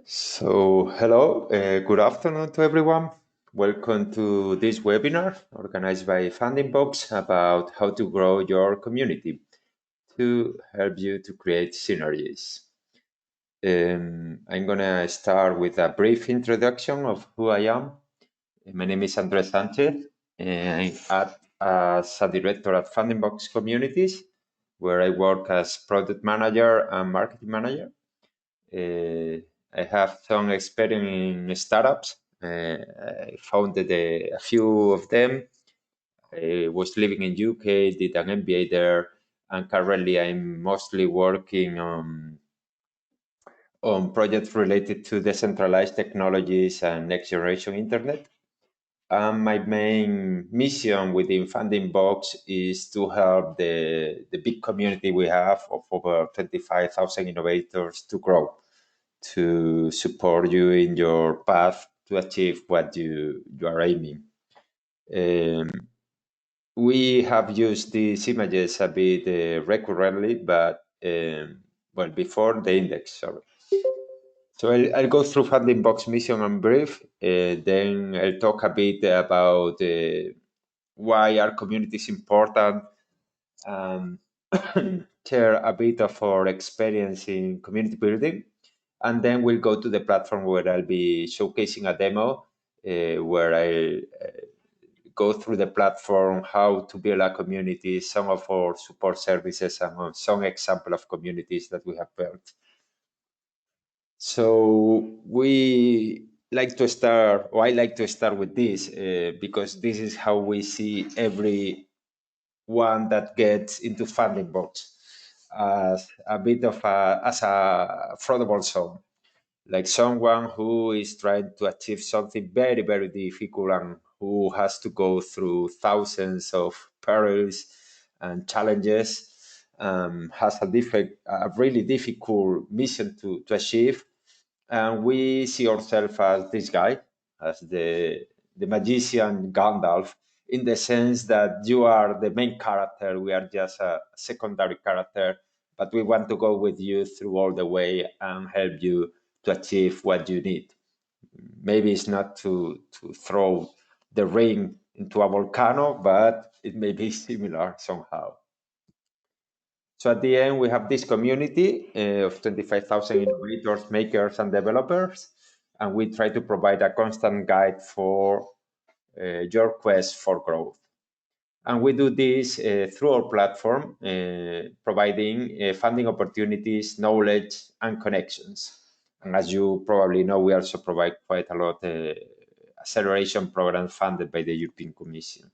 So, hello, good afternoon to everyone. Welcome to this webinar organized by FundingBox about how to grow your community to help you to create synergies. I'm going to start with a brief introduction of who I am. My name is Andres Sanchez, and I act as a director at FundingBox Communities, where I work as product manager and marketing manager. I have some experience in startups. I founded a few of them. I was living in UK, did an MBA there, and currently I'm mostly working on projects related to decentralized technologies and next generation internet. My main mission within FundingBox is to help the big community we have of over 25,000 innovators to grow, to support you in your path to achieve what you are aiming. We have used these images a bit recurrently, but well, before the index, sorry. So I'll go through FundingBox mission in brief, then I'll talk a bit about why our community is important, and share a bit of our experience in community building. And then we'll go to the platform where I'll be showcasing a demo where I go through the platform, how to build a community, some of our support services, and some example of communities that we have built. So we like to start, or I like to start with this because this is how we see every one that gets into FundingBox as a bit of a fraudable zone, like someone who is trying to achieve something very, very difficult and who has to go through thousands of perils and challenges, has a really difficult mission to achieve. And we see ourselves as this guy, as the magician Gandalf, in the sense that you are the main character, we are just a secondary character, but we want to go with you through all the way and help you to achieve what you need. Maybe it's not to throw the ring into a volcano, but it may be similar somehow. So at the end, we have this community of 25,000 innovators, makers, and developers, and we try to provide a constant guide for your quest for growth. And we do this through our platform, providing funding opportunities, knowledge, and connections. And as you probably know, we also provide quite a lot of acceleration programs funded by the European Commission.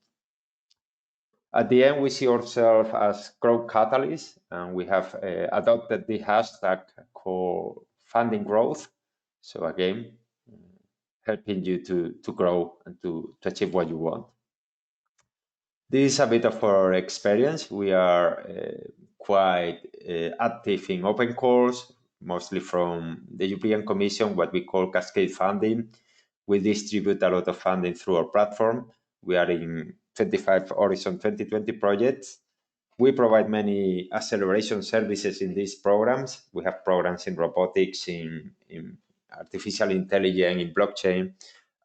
At the end, we see ourselves as growth catalysts, and we have adopted the hashtag called funding growth. So again, helping you to grow and to achieve what you want. This is a bit of our experience. We are quite active in open calls, mostly from the European Commission, what we call cascade funding. We distribute a lot of funding through our platform. We are in 25 Horizon 2020 projects. We provide many acceleration services in these programs. We have programs in robotics, in artificial intelligence, in blockchain,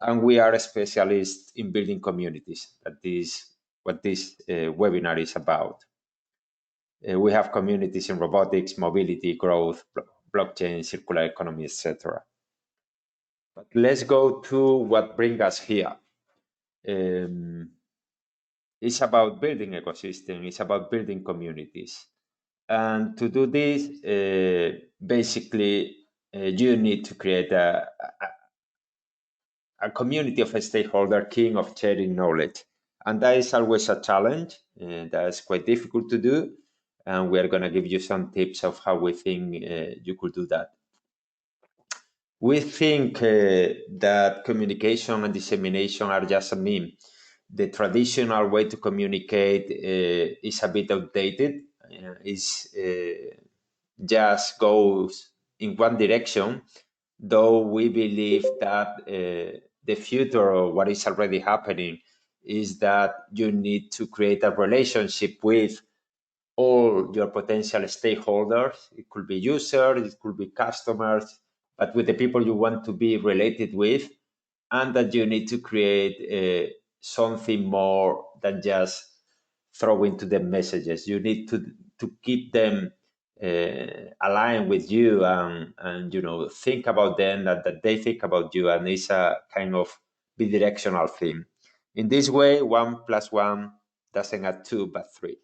and we are a specialist in building communities. That is what this webinar is about. We have communities in robotics, mobility, growth, blockchain, circular economy, etc. But let's go to what brings us here. It's about building ecosystem. It's about building communities. And to do this, basically, you need to create a community of a stakeholder keen of sharing knowledge. And that is always a challenge. That's quite difficult to do. And we are going to give you some tips of how we think you could do that. We think that communication and dissemination are just a meme. The traditional way to communicate is a bit outdated. Just goes in one direction, though we believe that the future or what is already happening is that you need to create a relationship with all your potential stakeholders. It could be users, it could be customers, but with the people you want to be related with, and that you need to create something more than just throwing to them messages. You need to keep them aligned with you, and think about them, that they think about you, and it's a kind of bidirectional thing. In this way, 1 plus 1 doesn't add 2 but 3.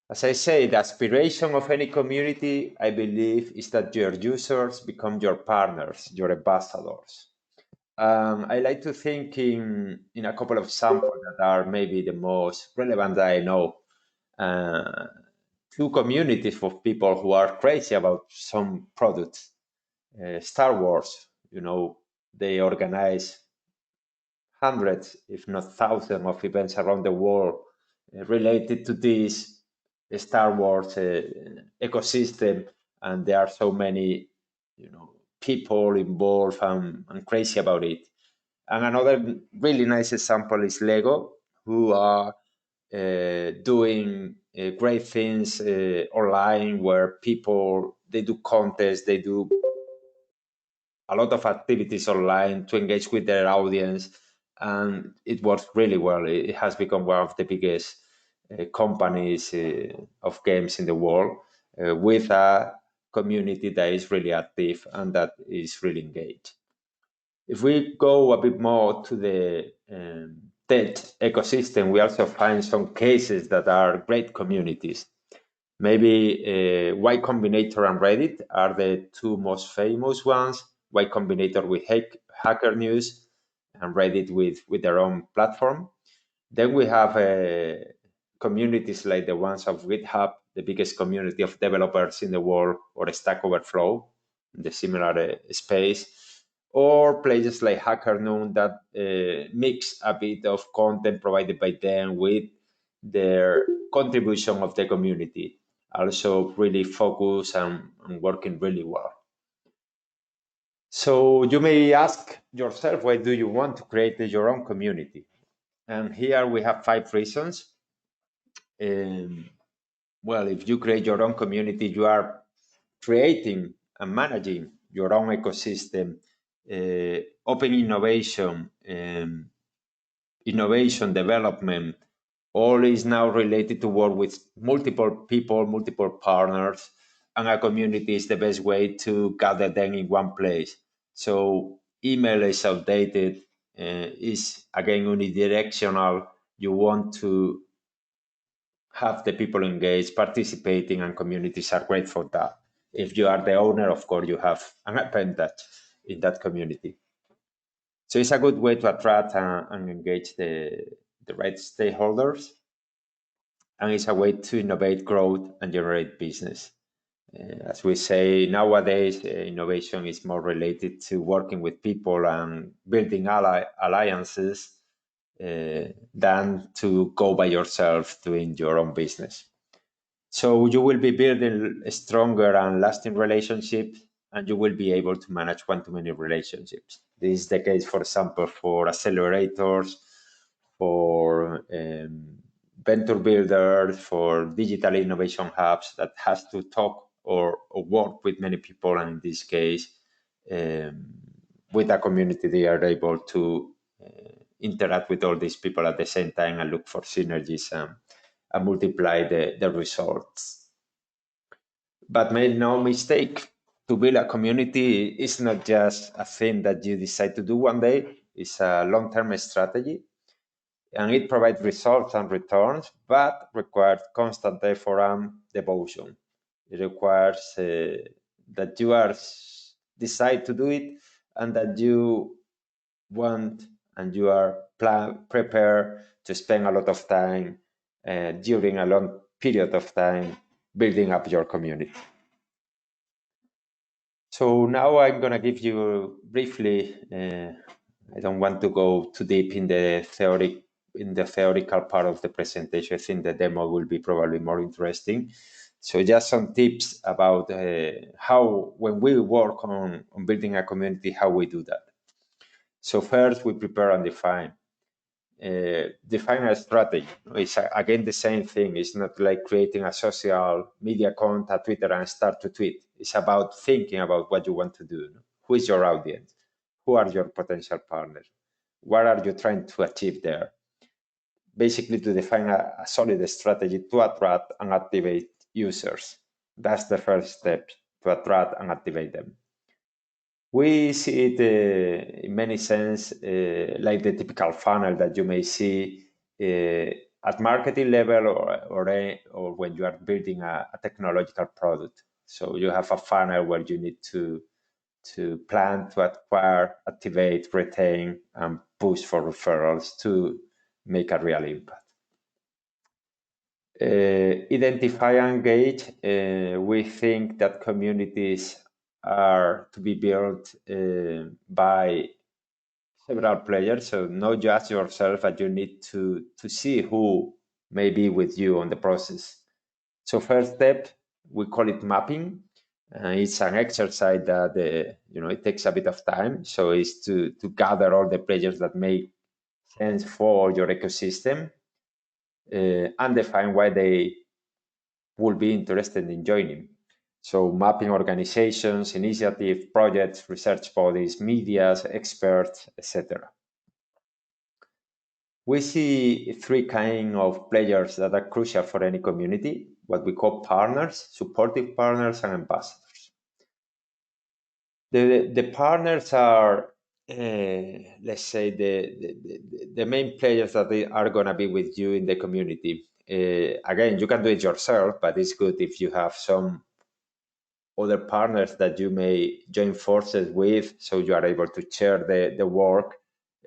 As I say, the aspiration of any community, I believe, is that your users become your partners, your ambassadors. I like to think in a couple of samples that are maybe the most relevant that I know. Uh, Two communities of people who are crazy about some products. Star Wars, they organize hundreds, if not thousands, of events around the world related to this Star Wars ecosystem, and there are so many, people involved and crazy about it. And another really nice example is Lego, who are doing great things online, where people they do contests, they do a lot of activities online to engage with their audience, and it works really well. It has become one of the biggest companies of games in the world, with a community that is really active and that is really engaged. If we go a bit more to the tech ecosystem, we also find some cases that are great communities. Maybe Y Combinator and Reddit are the two most famous ones. Y Combinator with Hacker News, and Reddit with their own platform. Then we have communities like the ones of GitHub, the biggest community of developers in the world, or Stack Overflow, the similar space, or places like HackerNoon that mix a bit of content provided by them with their contribution of the community, also really focused and working really well. So you may ask yourself, why do you want to create your own community? And here we have 5 reasons. Well, if you create your own community, you are creating and managing your own ecosystem, open innovation, innovation development, all is now related to work with multiple people, multiple partners, and a community is the best way to gather them in one place. So email is outdated, is again unidirectional. You want to have the people engaged, participating, and communities are great for that. If you are the owner, of course, you have an advantage in that community. So it's a good way to attract and engage the right stakeholders, and it's a way to innovate, growth, and generate business. As we say nowadays, innovation is more related to working with people and building alliances than to go by yourself doing your own business. So you will be building a stronger and lasting relationships, and you will be able to manage one-to-many relationships. This is the case, for example, for accelerators, for venture builders, for digital innovation hubs that has to talk or work with many people, and in this case, with a community, they are able to interact with all these people at the same time and look for synergies and multiply the results. But make no mistake, to build a community is not just a thing that you decide to do one day. It's a long-term strategy, and it provides results and returns, but requires constant effort and devotion. It requires that you are decide to do it, and that you want and you are prepared to spend a lot of time during a long period of time building up your community. So now I'm going to give you briefly, I don't want to go too deep in the theoretical part of the presentation. I think the demo will be probably more interesting. So just some tips about how, when we work on building a community, how we do that. So first, we prepare and define. define a strategy. It's again the same thing. It's not like creating a social media account at Twitter and start to tweet. It's about thinking about what you want to do. Who is your audience? Who are your potential partners? What are you trying to achieve there? Basically, to define a solid strategy to attract and activate users. That's the first step, to attract and activate them. We see it in many sense like the typical funnel that you may see at marketing level or when you are building a technological product. So you have a funnel where you need to plan to acquire, activate, retain, and push for referrals to make a real impact. Identify and engage. We think that communities are to be built by several players. So not just yourself, but you need to see who may be with you on the process. So first step, we call it mapping. It's an exercise that it takes a bit of time. So it's to gather all the players that make sense for your ecosystem and define why they will be interested in joining. So mapping organizations, initiatives, projects, research bodies, medias, experts, etc. We see three kinds of players that are crucial for any community, what we call partners, supportive partners, and ambassadors. The partners are, let's say, the main players that are going to be with you in the community. Again, you can do it yourself, but it's good if you have some other partners that you may join forces with, so you are able to share the work,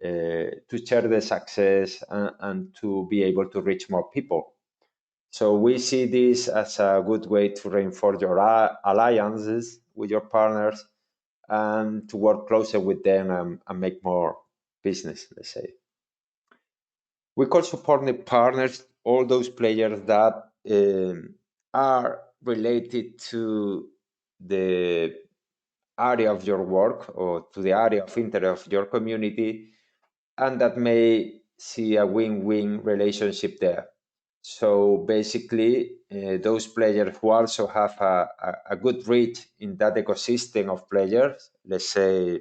to share the success, and to be able to reach more people. So we see this as a good way to reinforce your alliances with your partners and to work closer with them and make more business, let's say. We call supportive partners all those players that are related to the area of your work or to the area of interest of your community, and that may see a win-win relationship there. So basically, those players who also have a good reach in that ecosystem of players, let's say,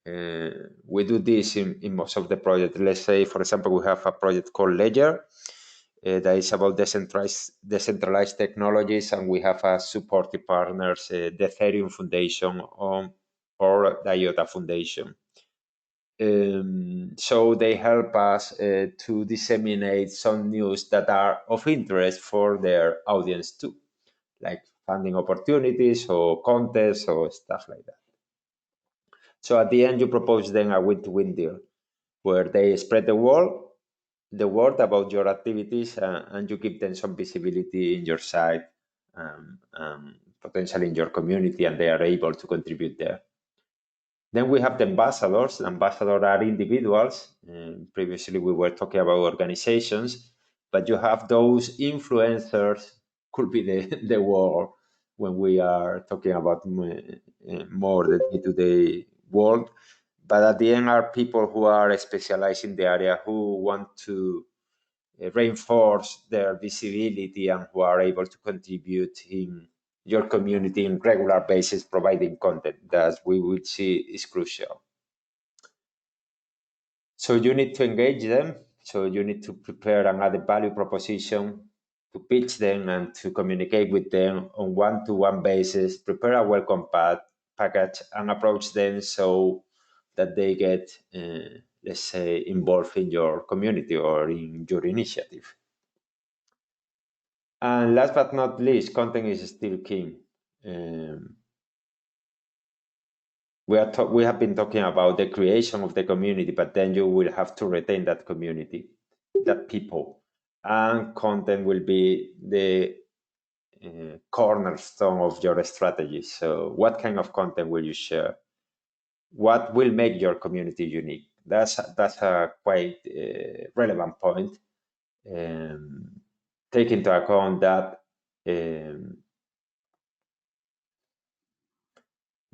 we do this in most of the projects. Let's say, for example, we have a project called Ledger that is about decentralized technologies, and we have a supportive partners, the Ethereum Foundation or the IOTA Foundation. So they help us to disseminate some news that are of interest for their audience too, like funding opportunities or contests or stuff like that. So at the end, you propose then a win-to-win deal where they spread the word about your activities and you give them some visibility in your site, potentially in your community, and they are able to contribute there. Then we have the ambassadors. Ambassadors are individuals. Previously, we were talking about organizations, but you have those influencers, could be the word when we are talking about more the day-to-day world. But at the end are people who are specialized in the area, who want to reinforce their visibility and who are able to contribute in your community in regular basis, providing content that we would see is crucial. So you need to engage them. So you need to prepare an added value proposition to pitch them and to communicate with them on one-to-one basis, prepare a welcome package and approach them so that they get, let's say, involved in your community or in your initiative. And last but not least, content is still king. We have been talking about the creation of the community, but then you will have to retain that community, that people, and content will be the cornerstone of your strategy. So what kind of content will you share? What will make your community unique? That's a quite relevant point. Take into account that there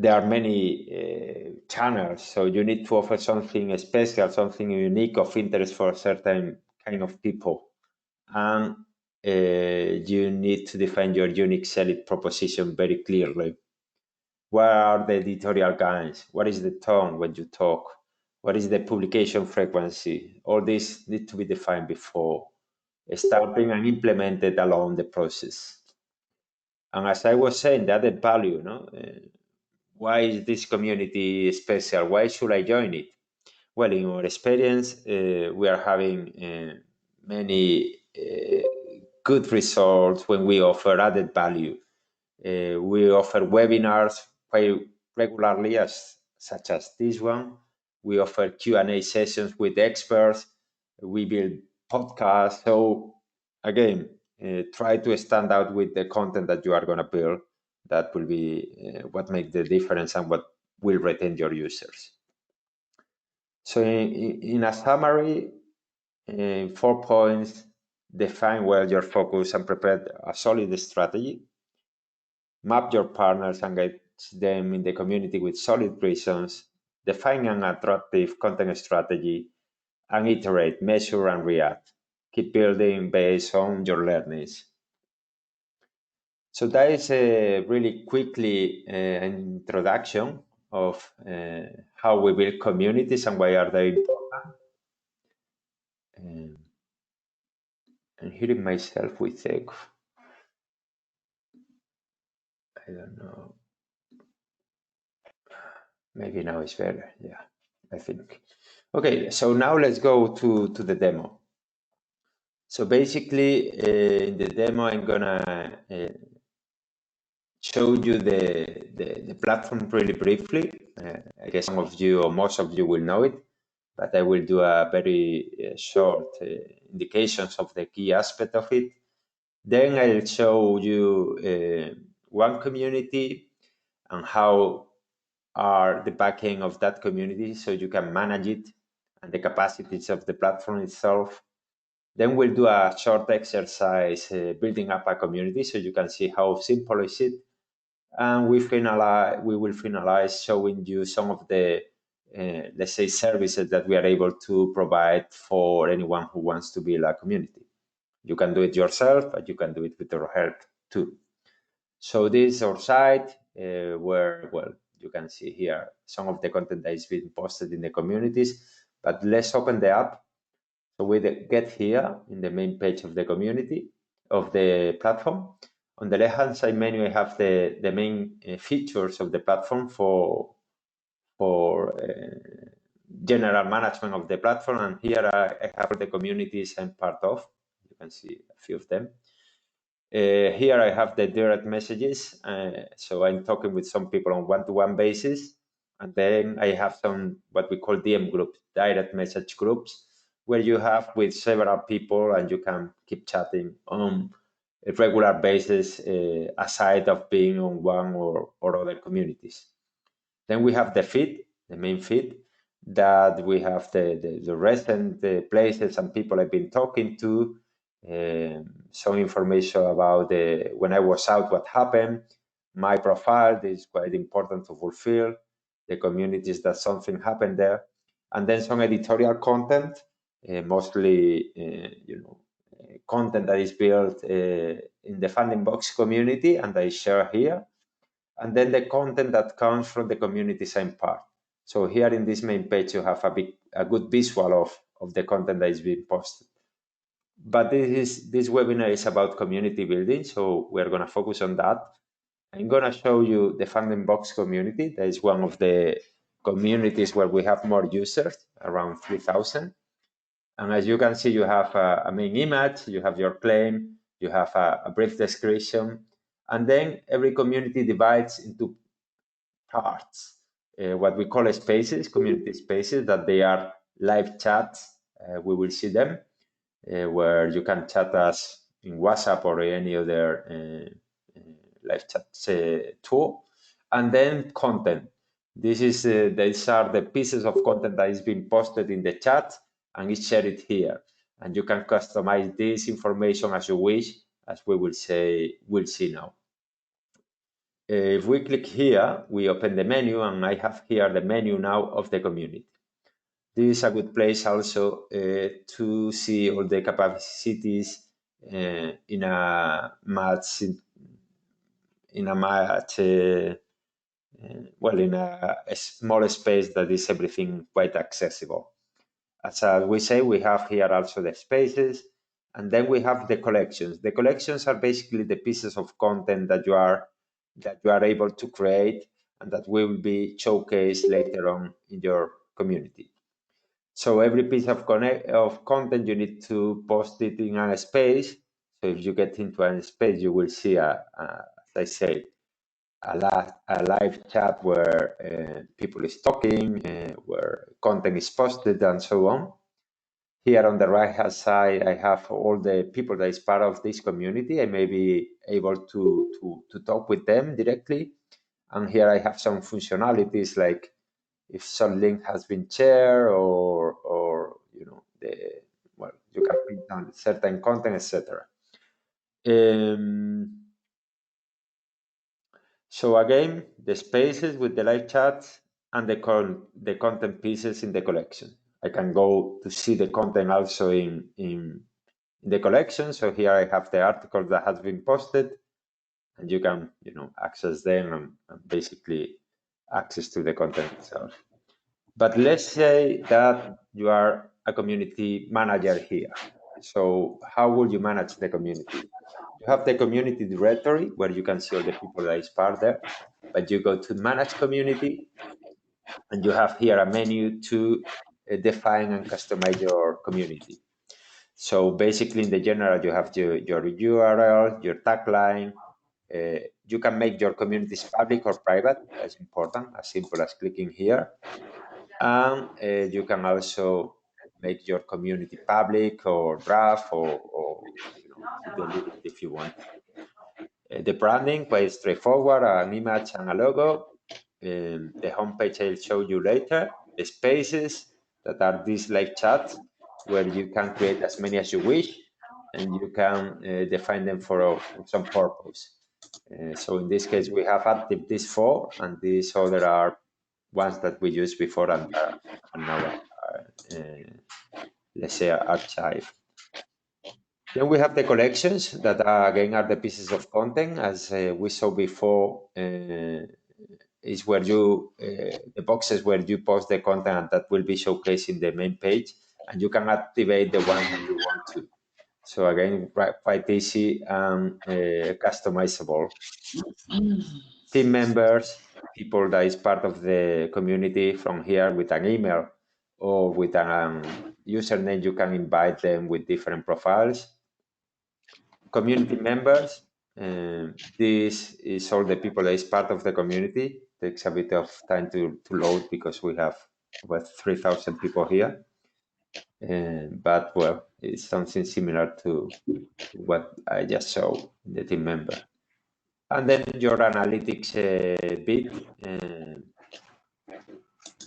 are many channels. So you need to offer something special, something unique of interest for a certain kind of people. And you need to define your unique selling proposition very clearly. What are the editorial guides? What is the tone when you talk? What is the publication frequency? All this need to be defined before starting and implemented along the process. And as I was saying, the added value, no? Why is this community special? Why should I join it? Well, in our experience, we are having many good results when we offer added value. We offer webinars quite regularly, such as this one. We offer Q&A sessions with experts. We build podcasts. So again, try to stand out with the content that you are going to build. That will be what makes the difference and what will retain your users. So in a summary, 4 points: define well your focus and prepare a solid strategy. Map your partners and guide them in the community with solid reasons. Define an attractive content strategy and iterate, measure, and react. Keep building based on your learnings. So that is really quickly an introduction of how we build communities and why are they important. I'm hearing myself with echo. I don't know. Maybe now it's better. Yeah, I think. Okay, so now let's go to the demo. So basically, in the demo, I'm gonna show you the platform really briefly. I guess some of you or most of you will know it, but I will do a very short indications of the key aspect of it. Then I'll show you one community and how are the backend of that community so you can manage it and the capacities of the platform itself. Then we'll do a short exercise building up a community so you can see how simple is it. And we will finalize showing you some of the, let's say, services that we are able to provide for anyone who wants to build a community. You can do it yourself, but you can do it with your help too. So this is our site where, well, you can see here some of the content that is being posted in the communities, but let's open the app. So we get here in the main page of the community, of the platform. On the left-hand side menu, I have the main features of the platform for general management of the platform. And here I have the communities I'm part of. You can see a few of them. Here I have the direct messages. So I'm talking with some people on one-to-one basis. And then I have some what we call DM groups, direct message groups, where you have with several people and you can keep chatting on a regular basis aside of being on one or other communities. Then we have the feed, the main feed, that we have the recent places and people I've been talking to, some information about when I was out, what happened, my profile. This is quite important to fulfill, the communities that something happened there, and then some editorial content, mostly content that is built in the FundingBox community and I share here, and then the content that comes from the communities I'm part. So here in this main page, you have a good visual of the content that is being posted. But this webinar is about community building, so we're going to focus on that. I'm going to show you the FundingBox community. That is one of the communities where we have more users, around 3,000. And as you can see, you have a main image, you have your claim, you have a brief description, and then every community divides into parts, what we call spaces, community spaces, that they are live chats. We will see them where you can chat us in WhatsApp or any other live chat tool. And then content. These are the pieces of content that is being posted in the chat and it's shared here. And you can customize this information as you wish, as we'll see now. If we click here, we open the menu, and I have here the menu now of the community. This is a good place also to see all the capacities in a much well, in a small space that is everything quite accessible. As we say, we have here also the spaces, and then we have the collections. The collections are basically the pieces of content that you are able to create and that will be showcased later on in your community. So every piece of content, you need to post it in a space. So if you get into a space, you will see, as I say, a live chat where people is talking, where content is posted, and so on. Here on the right hand side, I have all the people that is part of this community. I may be able to talk with them directly. And here I have some functionalities like if some link has been shared or you know, you can print down certain content, etc. So again, the spaces with the live chats and the content pieces in the collection. I can go to see the content also in the collection. So here I have the article that has been posted, and you can, you know, access them and basically access to the content itself. But let's say that you are a community manager here. So how will you manage the community? You have the community directory where you can see all the people that is part there, but you go to manage community, and you have here a menu to define and customize your community. So basically in the general, you have your URL, your tagline. You can make your communities public or private. That's important, as simple as clicking here. And you can also make your community public or draft or you know, to delete it if you want. The branding, quite straightforward, an image and a logo. The homepage I'll show you later. The spaces that are these live chats where you can create as many as you wish, and you can define them for some purpose. So in this case, we have active these 4, and these other are ones that we used before and now are, let's say, archived. Then we have the collections that again are the pieces of content, as we saw before. Is where you the boxes where you post the content that will be showcased in the main page, and you can activate the ones that you want to. So again, quite easy and customizable. Team members, people that is part of the community from here with an email or with an username, you can invite them with different profiles. Community members, this is all the people that is part of the community. Takes a bit of time to load because we have about 3,000 people here. But well, it's something similar to what I just showed in the team member. And then your analytics bit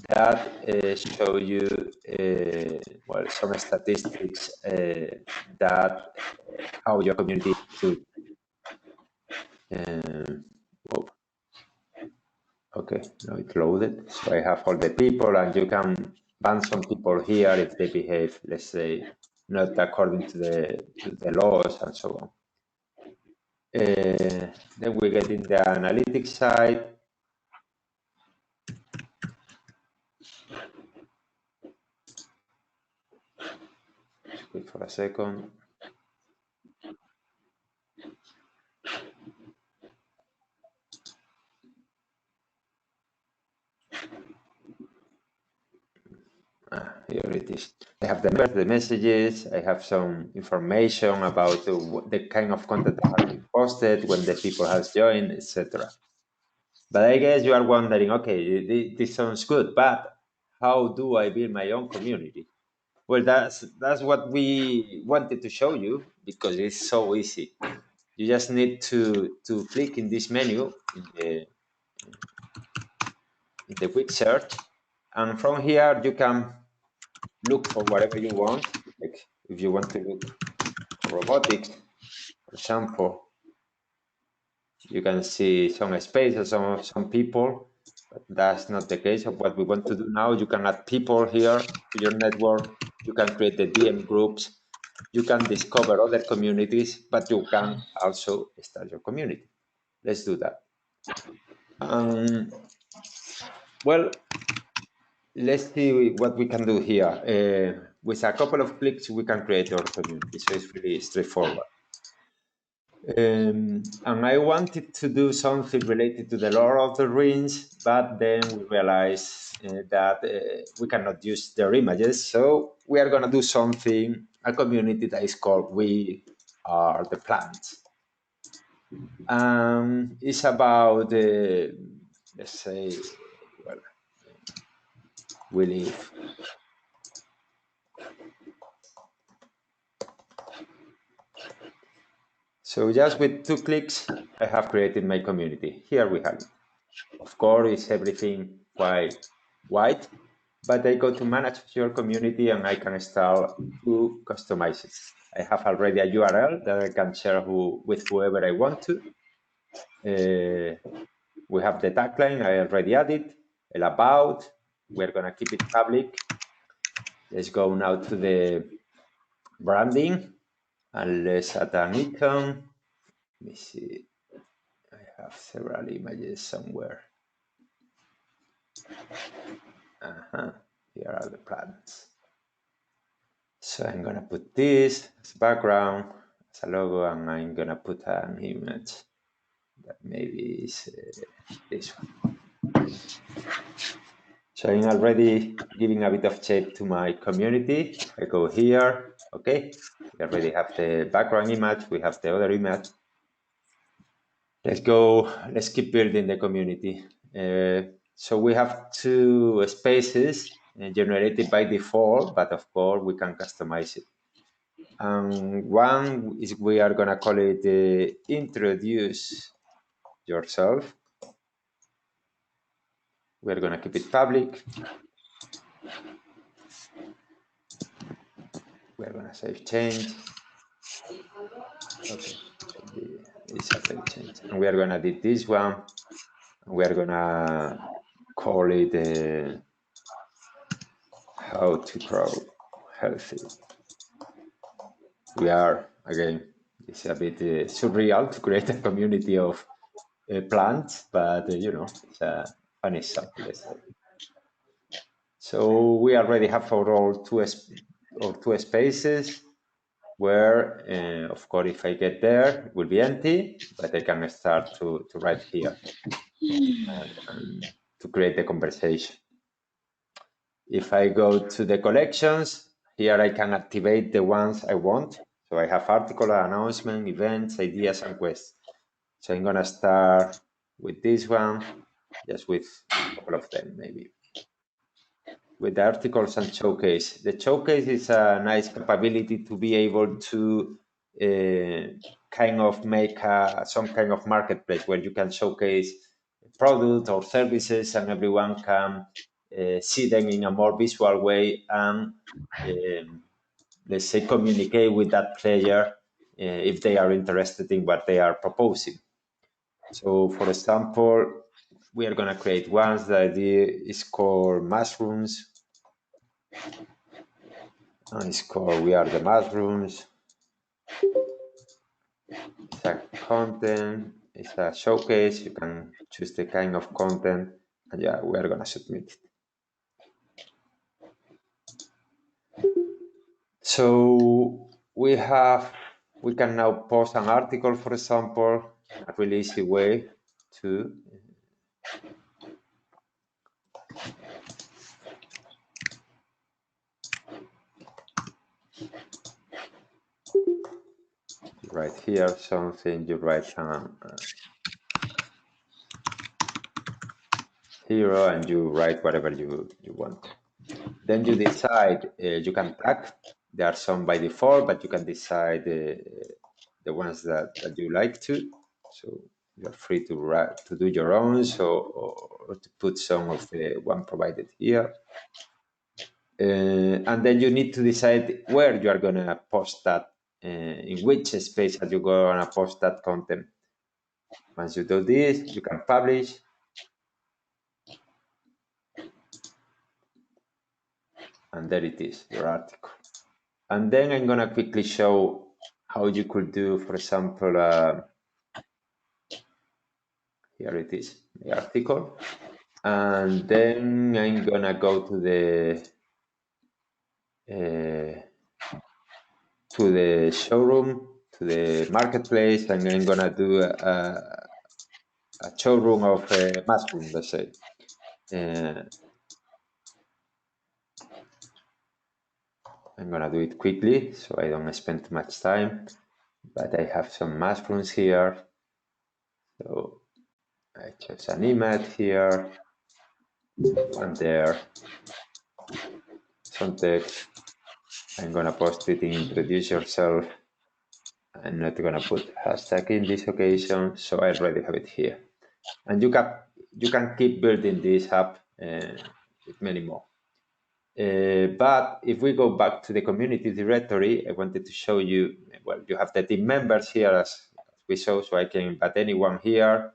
that show you well, some statistics that how your community should. Oh, okay, now it's loaded. So I have all the people, and you can ban some people here if they behave, let's say, not according to the laws and so on. Then we get in the analytics side. Just wait for a second. Here it is. I have the messages. I have some information about the kind of content that has been posted, when the people has joined, etc. But I guess you are wondering, okay, this sounds good, but how do I build my own community? Well, that's what we wanted to show you, because it's so easy. You just need to click in this menu in the quick search, and from here you can look for whatever you want. Like if you want to look for robotics, for example, You can see some space or some people, but that's not the case of what we want to do now. You can add people here to your network. You can create the DM groups. You can discover other communities, but you can also start your community. Let's do that. Well, let's see what we can do here. With a couple of clicks, we can create our community. So it's really straightforward. And I wanted to do something related to the Lord of the Rings, but then we realized that we cannot use their images. So we are going to do something, a community that is called We Are the Plants. It's about, let's say, well, we live. So just with 2 clicks, I have created my community. Here we have it. Of course, it's everything quite white, but I go to manage your community and I can start to customize it. I have already a URL that I can share with whoever I want to. We have the tagline, I already added, about, we're gonna keep it public. Let's go now to the branding and let's add an icon. Let me see, I have several images somewhere. Here are the plants. So I'm gonna put this as background, as a logo, and I'm gonna put an image that maybe is this one. So I'm already giving a bit of shape to my community. I go here, okay. We already have the background image, we have the other image. Let's keep building the community. So we have 2 spaces generated by default, but of course we can customize it. One is we are gonna call it introduce yourself. We're gonna keep it public. We're gonna save change. Okay, it's a save change. And we are gonna do this one. We are gonna call it how to grow healthy. We are, again, it's a bit surreal to create a community of plants, but you know, it's a funny example, let's say. So we already have our 2 spaces where, of course, if I get there, it will be empty, but I can start to write here and to create the conversation. If I go to the collections, here I can activate the ones I want. So I have article, announcement, events, ideas, and quests. So I'm gonna start with this one, just with a couple of them maybe. With the articles and showcase. The showcase is a nice capability to be able to kind of make some kind of marketplace where you can showcase products or services and everyone can see them in a more visual way and let's say communicate with that player if they are interested in what they are proposing. So for example, we are going to create ones. The idea is called mushrooms. And it's called We Are the Mushrooms. It's a content, it's a showcase. You can choose the kind of content, and yeah, we are gonna submit it. So we can now post an article, for example, a really easy way to you write here something, you write hero, and you write whatever you want. Then you decide, you can tag. There are some by default, but you can decide the ones that you like to. So you're free to do your own, or to put some of the one provided here. And then you need to decide where you are gonna post that, in which space are you gonna post that content. Once you do this, you can publish. And there it is, your article. And then I'm gonna quickly show how you could do, for example, here it is, the article. And then I'm gonna go to the showroom, to the marketplace, and I'm gonna do a showroom of mushroom, let's say. I'm gonna do it quickly so I don't spend too much time, but I have some mushrooms here. So I choose an image here, one there, some text. I'm gonna post it in introduce yourself. I'm not gonna put hashtag in this occasion, so I already have it here. And you can keep building this up with many more. But if we go back to the community directory, I wanted to show you, well, you have the team members here as we saw, so I can invite anyone here.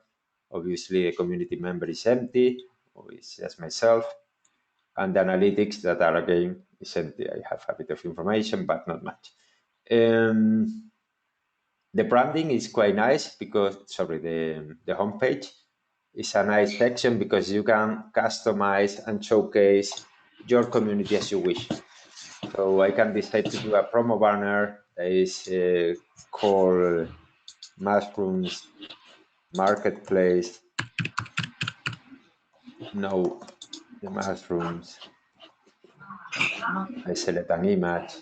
Obviously, the community member is empty, or it's just myself. And the analytics that are again is empty. I have a bit of information, but not much. The branding is quite nice because, sorry, the homepage is a nice section because you can customize and showcase your community as you wish. So I can decide to do a promo banner that is called Mushrooms Marketplace. No, the mushrooms. I select an image.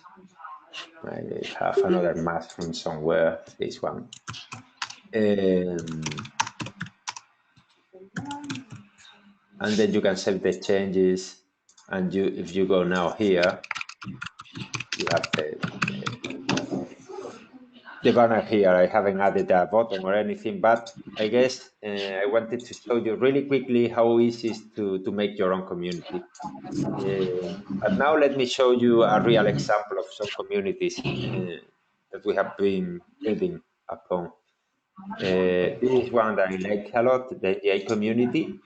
I have another mushroom somewhere, this one. And then you can save the changes. And if you go now here, you have the banner here. I haven't added a button or anything, but I guess I wanted to show you really quickly how easy it is to make your own community. But now let me show you a real example of some communities that we have been building upon. This is one that I like a lot, the AI community.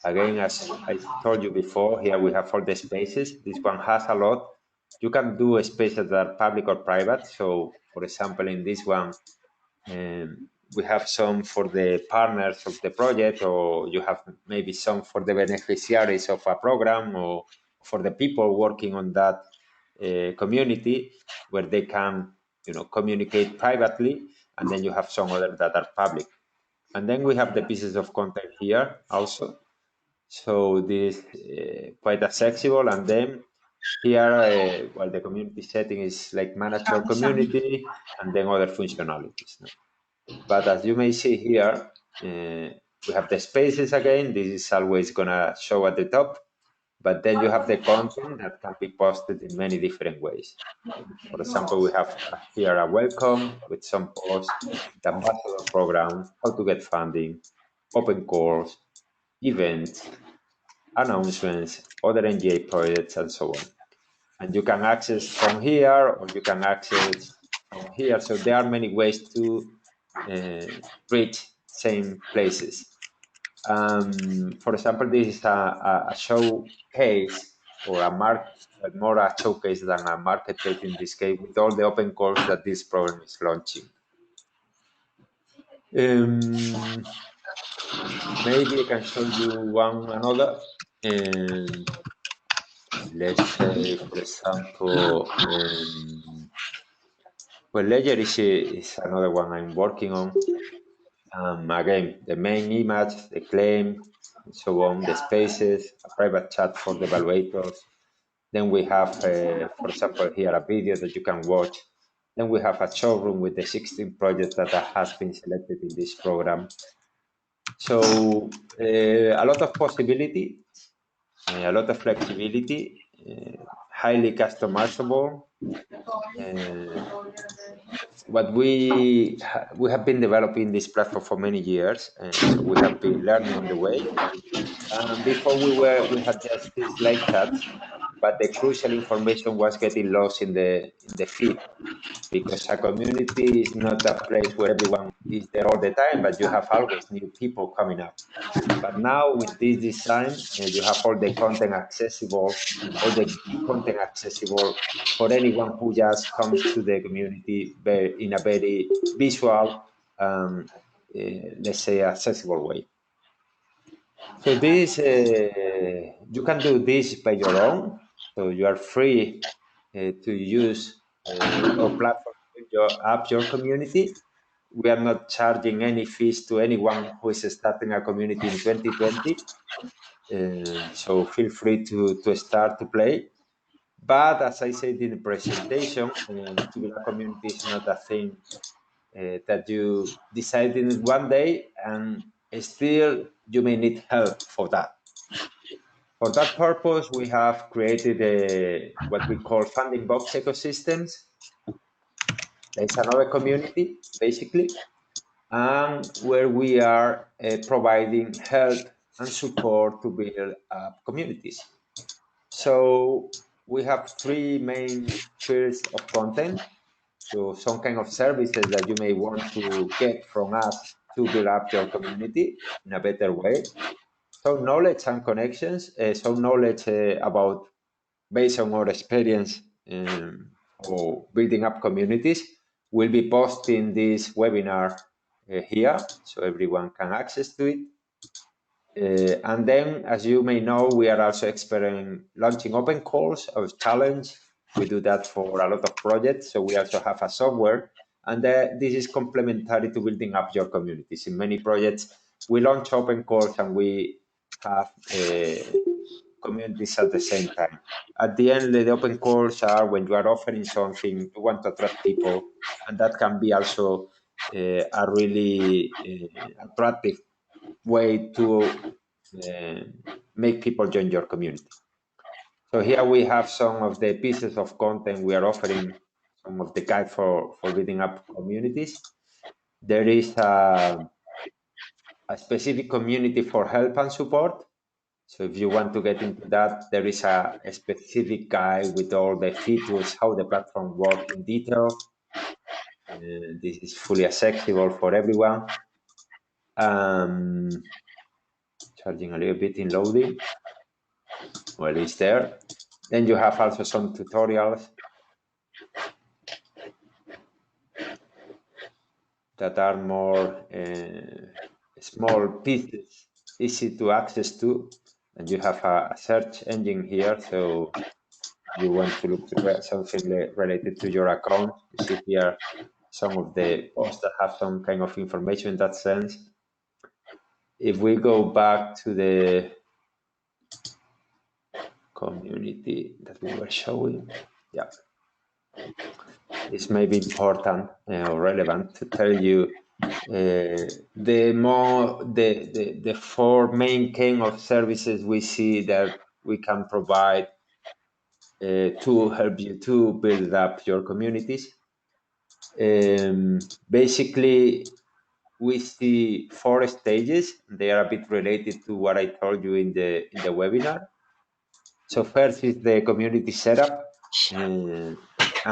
Again, as I told you before, here we have all the spaces. This one has a lot. You can do spaces that are public or private. So, for example, in this one, we have some for the partners of the project, or you have maybe some for the beneficiaries of a program, or for the people working on that community, where they can, communicate privately. And then you have some others that are public. And then we have the pieces of content here also. So this quite accessible. And then here, well, the community setting is like manage your community and then other functionalities. No? But as you may see here, we have the spaces again. This is always gonna show at the top. But then you have the content that can be posted in many different ways. For example, we have here a welcome with some posts, the ambassador program, how to get funding, open course, events, announcements, other NGA projects, and so on. And you can access from here, or you can access from here. So there are many ways to reach same places. For example, this is a showcase, or more a showcase than a marketplace in this case, with all the open course that this program is launching. Maybe I can show you one another. Let's say, for example, well, Ledger is another one I'm working on. Again, the main image, the claim, and so on, the spaces, a private chat for the evaluators. Then we have, for example, here a video that you can watch. Then we have a showroom with the 16 projects that has been selected in this program. So a lot of possibility, a lot of flexibility, highly customizable. What we have been developing this platform for many years, and so we have been learning on the way. Before we had just this live chat, but the crucial information was getting lost in the feed, because a community is not a place where everyone is there all the time, but you have always new people coming up. But now with this design, you have all the content accessible, for anyone who just comes to the community in a very visual, let's say, accessible way. So this, you can do this by your own. So you are free to use our platform to your community. We are not charging any fees to anyone who is starting a community in 2020. So feel free to start to play. But as I said in the presentation, to build a community is not a thing that you decide in one day, and still you may need help for that. For that purpose, we have created what we call FundingBox ecosystems. There's another community, basically, and where we are providing help and support to build up communities. So we have three main fields of content. So some kind of services that you may want to get from us to build up your community in a better way. Some knowledge and connections, some knowledge about, based on our experience or building up communities. We'll be posting this webinar here so everyone can access to it. And then, as you may know, we are also launching open calls of challenge. We do that for a lot of projects. So we also have a software, and this is complementary to building up your communities. In many projects, we launch open calls and we have communities at the same time. At the end, the open calls are when you are offering something, you want to attract people, and that can be also a really attractive way to make people join your community. So here we have some of the pieces of content we are offering, some of the guide for building up communities. There is a specific community for help and support. So if you want to get into that, there is a specific guide with all the features, how the platform works in detail. This is fully accessible for everyone. Charging a little bit in loading. Well, it's there. Then you have also some tutorials that are more small pieces, easy to access to. And you have a search engine here. So you want to look to something related to your account. You see here some of the posts that have some kind of information in that sense. If we go back to the community that we were showing, yeah, it's maybe important or relevant to tell you the four main kind of services we see that we can provide to help you to build up your communities. Basically, we see four stages. They are a bit related to what I told you in the webinar. So first is the community setup, and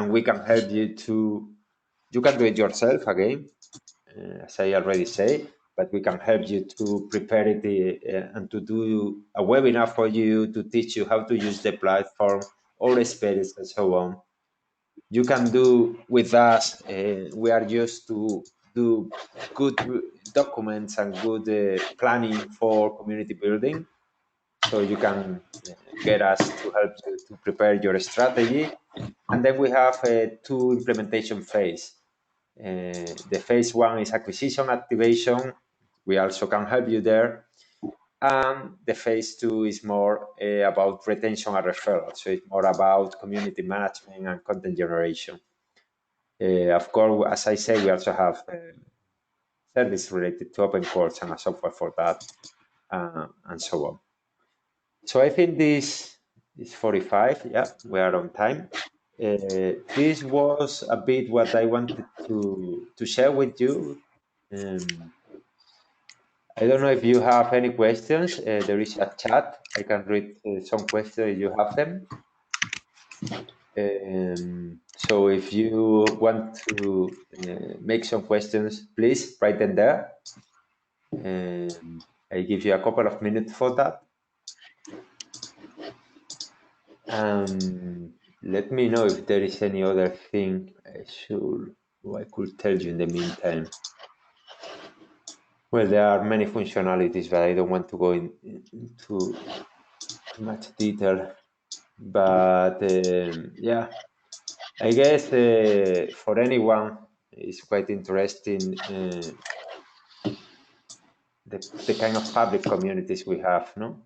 we can help you to. You can do it yourself again, as I already say, but we can help you to prepare it and to do a webinar for you to teach you how to use the platform, all experience, and so on. You can do with us. We are used to do good documents and good planning for community building. So you can get us to help you to prepare your strategy. And then we have two implementation phase. The phase one is acquisition activation. We also can help you there. And the phase two is more about retention and referral. So it's more about community management and content generation. Of course, as I say, we also have service related to open calls and a software for that, and so on. So I think this is 45. Yeah, we are on time. This was a bit what I wanted to share with you. I don't know if you have any questions. There is a chat. I can read some questions if you have them. So if you want to make some questions, please write them there. I give you a couple of minutes for that. Let me know if there is any other thing I could tell you in the meantime. Well, there are many functionalities, but I don't want to go into too much detail. But yeah, I guess for anyone, it's quite interesting the kind of public communities we have, no?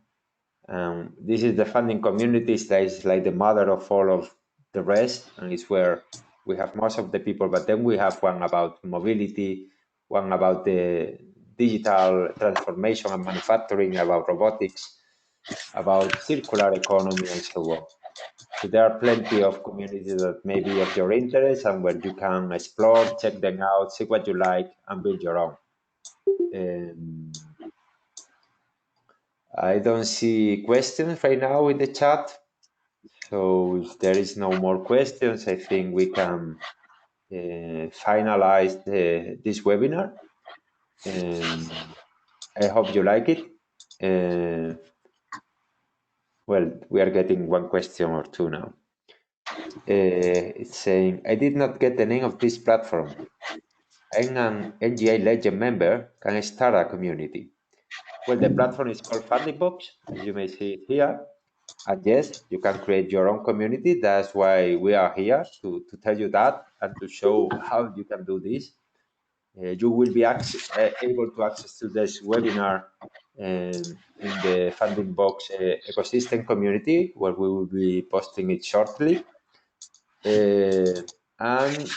This is the funding communities that is like the mother of all of the rest, and it's where we have most of the people. But then we have one about mobility, one about the digital transformation and manufacturing, about robotics, about circular economy, and so on. So there are plenty of communities that may be of your interest and where you can explore, check them out, see what you like, and build your own. I don't see questions right now in the chat. So if there is no more questions, I think we can finalize this webinar. I hope you like it. Well, we are getting one question or two now. It's saying, I did not get the name of this platform. I'm an NGI Legend member. Can I start a community? Well, the platform is called FundingBox, as you may see it here. And yes, you can create your own community. That's why we are here to tell you that and to show how you can do this. You will be able to access to this webinar in the FundingBox ecosystem community, where we will be posting it shortly. And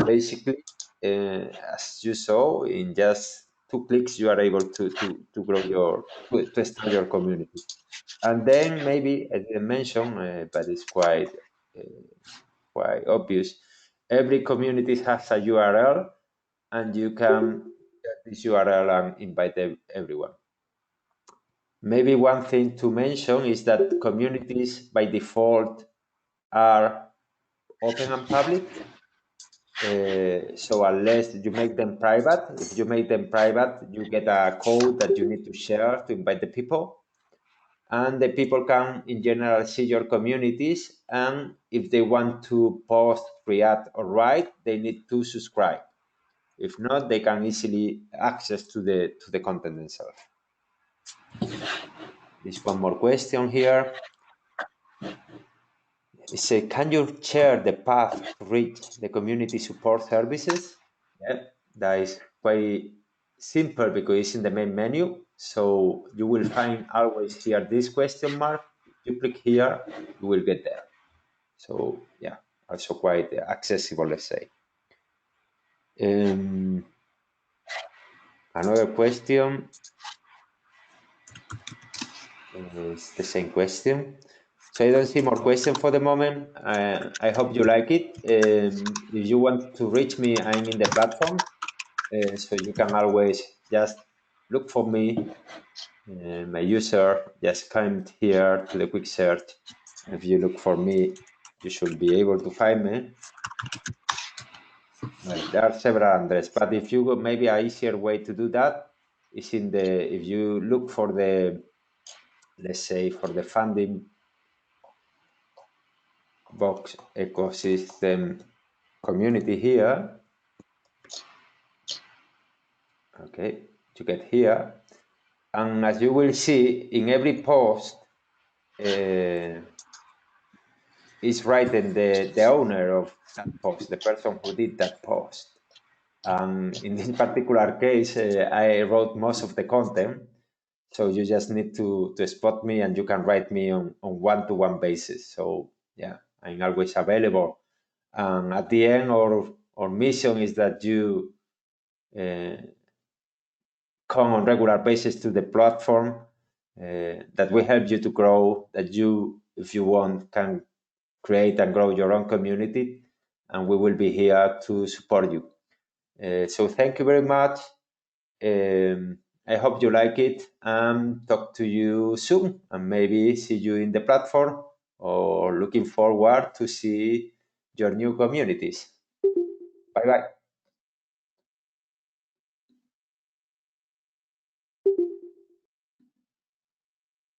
basically, as you saw, in just 2 clicks, you are able to grow to start your community. And then maybe I didn't mention, but it's quite obvious. Every community has a URL, and you can get this URL and invite everyone. Maybe one thing to mention is that communities by default are open and public. So unless you make them private, if you make them private, you get a code that you need to share to invite the people. And the people can, in general, see your communities. And if they want to post, react, or write, they need to subscribe. If not, they can easily access to the content themselves. There's one more question here. It says, can you share the path to reach the community support services? Yeah, that is quite simple because it's in the main menu. So you will find always here this question mark. If you click here, you will get there. So yeah, also quite accessible, let's say. Another question is the same question. So I don't see more questions for the moment. I hope you like it. If you want to reach me, I'm in the platform. So you can always just look for me, my user, just come here to the quick search. If you look for me, you should be able to find me. Well, there are several Andres, but if you go, maybe an easier way to do that is if you look for let's say for the funding box ecosystem community here. Okay, you get here. And as you will see, in every post, is writing the owner of that post, the person who did that post. In this particular case, I wrote most of the content. So you just need to spot me and you can write me on one-to-one basis. So yeah, I'm always available. And at the end, our mission is that you come on regular basis to the platform, that we help you to grow, that you, if you want, can create and grow your own community, and we will be here to support you. So thank you very much. I hope you like it, and talk to you soon, and maybe see you in the platform or looking forward to see your new communities. Bye bye.